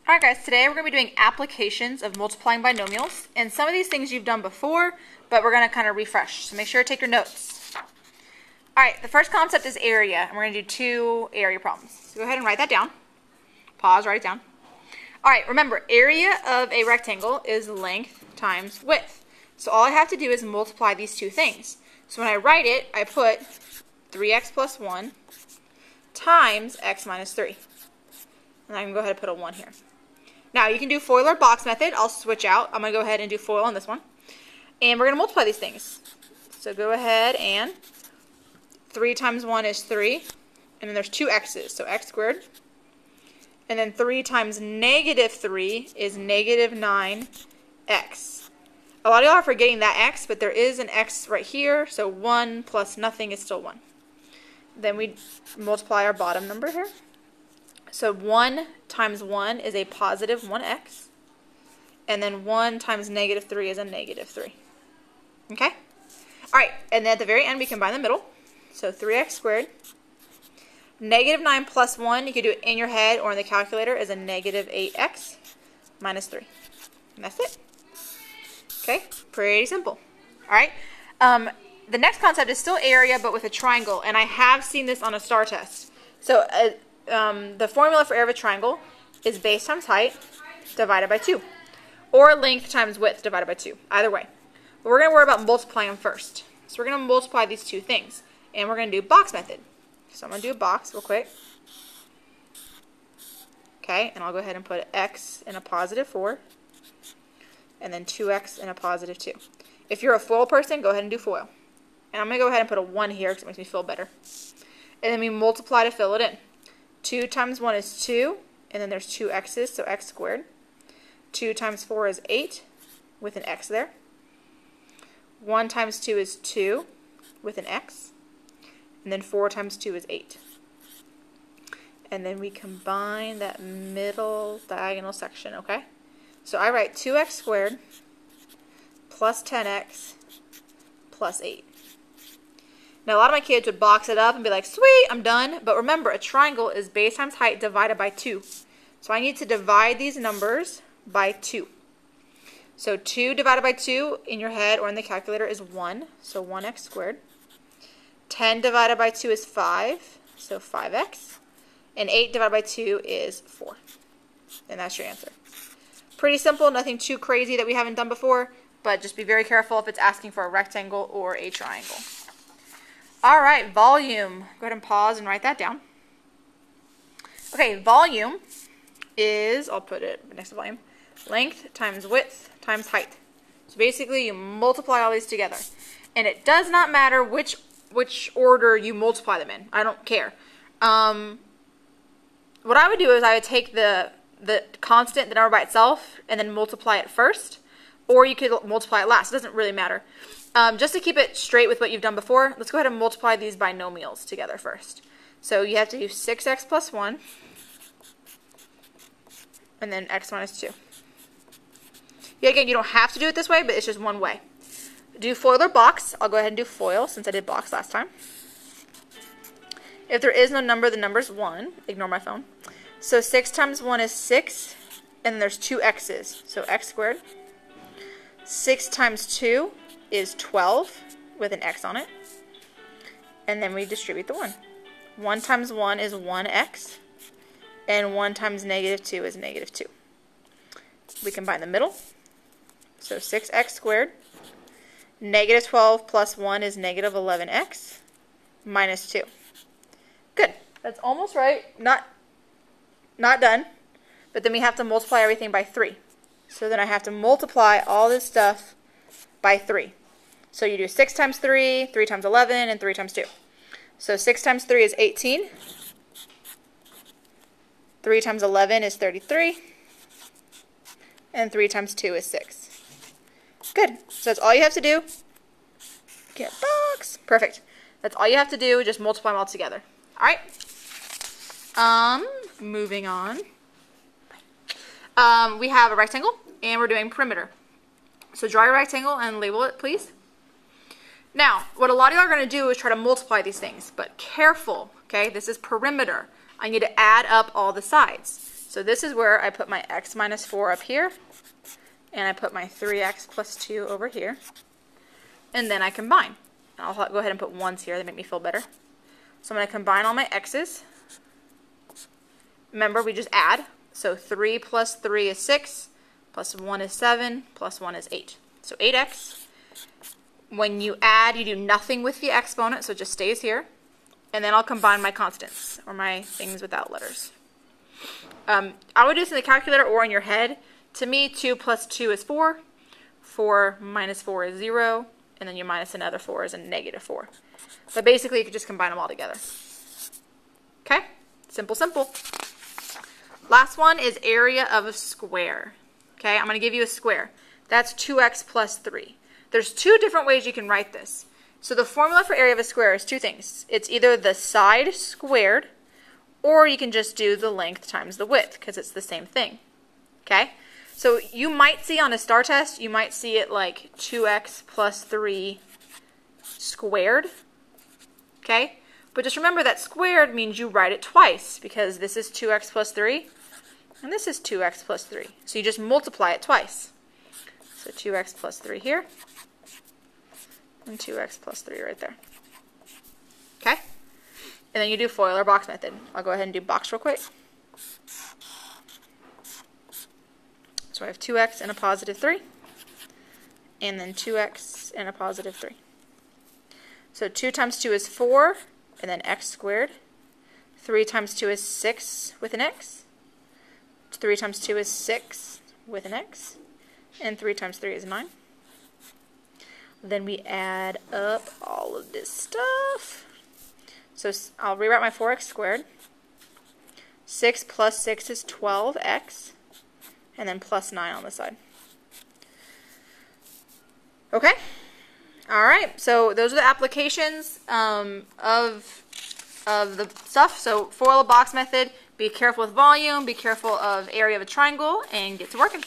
Alright guys, today we're going to be doing applications of multiplying binomials, and some of these things you've done before, but we're going to kind of refresh, so make sure to take your notes. Alright, the first concept is area, and we're going to do two area problems. So go ahead and write that down. Pause, write it down. Alright, remember, area of a rectangle is length times width. So all I have to do is multiply these two things. So when I write it, I put 3x plus 1 times x minus 3. And I can go ahead and put a 1 here. Now, you can do FOIL or box method. I'll switch out. I'm going to go ahead and do FOIL on this one. And we're going to multiply these things. So go ahead and 3 times 1 is 3. And then there's two x's, so x squared. And then 3 times negative 3 is negative 9x. A lot of y'all are forgetting that x, but there is an x right here. So 1 plus nothing is still 1. Then we multiply our bottom number here. So 1 times 1 is a positive 1x. And then 1 times negative 3 is a negative 3. Okay? Alright, and then at the very end we combine the middle. So 3x squared. Negative 9 plus 1, you could do it in your head or in the calculator, is a negative 8x minus 3. And that's it. Okay? Pretty simple. Alright? The next concept is still area, but with a triangle. And I have seen this on a STAR test. So the formula for area of a triangle is base times height divided by 2. Or length times width divided by 2. Either way. But we're going to worry about multiplying them first. So we're going to multiply these two things. And we're going to do box method. So I'm going to do a box real quick. Okay, and I'll go ahead and put x in a positive 4. And then 2x in a positive 2. If you're a FOIL person, go ahead and do FOIL. And I'm going to go ahead and put a 1 here because it makes me feel better. And then we multiply to fill it in. 2 times 1 is 2, and then there's two x's, so x squared. 2 times 4 is 8, with an x there. 1 times 2 is 2, with an x. And then 4 times 2 is 8. And then we combine that middle diagonal section, okay? So I write 2x squared plus 10x plus 8. Now, a lot of my kids would box it up and be like, sweet, I'm done. But remember, a triangle is base times height divided by 2. So I need to divide these numbers by 2. So 2 divided by 2 in your head or in the calculator is 1. So 1x squared. 10 divided by 2 is 5. So 5x. And 8 divided by 2 is 4. And that's your answer. Pretty simple, nothing too crazy that we haven't done before. But just be very careful if it's asking for a rectangle or a triangle. Alright, volume. Go ahead and pause and write that down. Okay, volume is, I'll put it next to volume, length times width times height. So basically you multiply all these together. And it does not matter which order you multiply them in. I don't care. What I would do is I would take the constant, the number by itself, and then multiply it first. Or you could multiply it last. It doesn't really matter. Just to keep it straight with what you've done before, let's go ahead and multiply these binomials together first. So you have to do 6x plus 1, and then x minus 2. Yeah, again, you don't have to do it this way, but it's just one way. Do FOIL or box. I'll go ahead and do FOIL since I did box last time. If there is no number, the number is 1. Ignore my phone. So 6 times 1 is 6, and then there's two x's. So x squared. 6 times 2 is 12 with an x on it. And then we distribute the 1. 1 times 1 is 1x. And 1 times negative 2 is negative 2. We combine the middle. So 6x squared. Negative 12 plus 1 is negative 11x minus 2. Good. That's almost right. Not done. But then we have to multiply everything by 3. So then I have to multiply all this stuff by 3. So you do 6 times 3, 3 times 11, and 3 times 2. So 6 times 3 is 18. 3 times 11 is 33. And 3 times 2 is 6. Good. So that's all you have to do. Get box. Perfect. That's all you have to do. Just multiply them all together. All right. Moving on. We have a rectangle, and we're doing perimeter. So draw your rectangle and label it, please. Now, what a lot of y'all are going to do is try to multiply these things, but careful, okay? This is perimeter. I need to add up all the sides. So this is where I put my x minus 4 up here, and I put my 3x plus 2 over here, and then I combine. I'll go ahead and put 1s here. They make me feel better. So I'm going to combine all my x's. Remember, we just add. So 3 plus 3 is 6, plus 1 is 7, plus 1 is 8. So 8x. When you add, you do nothing with the exponent, so it just stays here. And then I'll combine my constants, or my things without letters. I would do this in the calculator or in your head. To me, 2 plus 2 is 4. 4 minus 4 is 0. And then you minus another 4 is a negative 4. But basically, you could just combine them all together. Okay? Simple, simple. Last one is area of a square. Okay? I'm going to give you a square. That's 2x plus 3. There's two different ways you can write this. So the formula for area of a square is two things. It's either the side squared, or you can just do the length times the width, because it's the same thing. Okay? So you might see on a STAR test, you might see it like 2x plus 3 squared. Okay? But just remember that squared means you write it twice, because this is 2x plus 3, and this is 2x plus 3. So you just multiply it twice. So 2x plus 3 here, and 2x plus 3 right there. Okay? And then you do FOIL or box method. I'll go ahead and do box real quick. So I have 2x and a positive 3, and then 2x and a positive 3. So 2 times 2 is 4, and then x squared. 3 times 2 is 6 with an x. 3 times 2 is 6 with an x. And 3 times 3 is 9. Then we add up all of this stuff. So I'll rewrite my 4x squared. 6 plus 6 is 12x. And then plus 9 on the side. Okay? Alright, so those are the applications of the stuff. So FOIL box method, be careful with volume, be careful of area of a triangle, and get to working.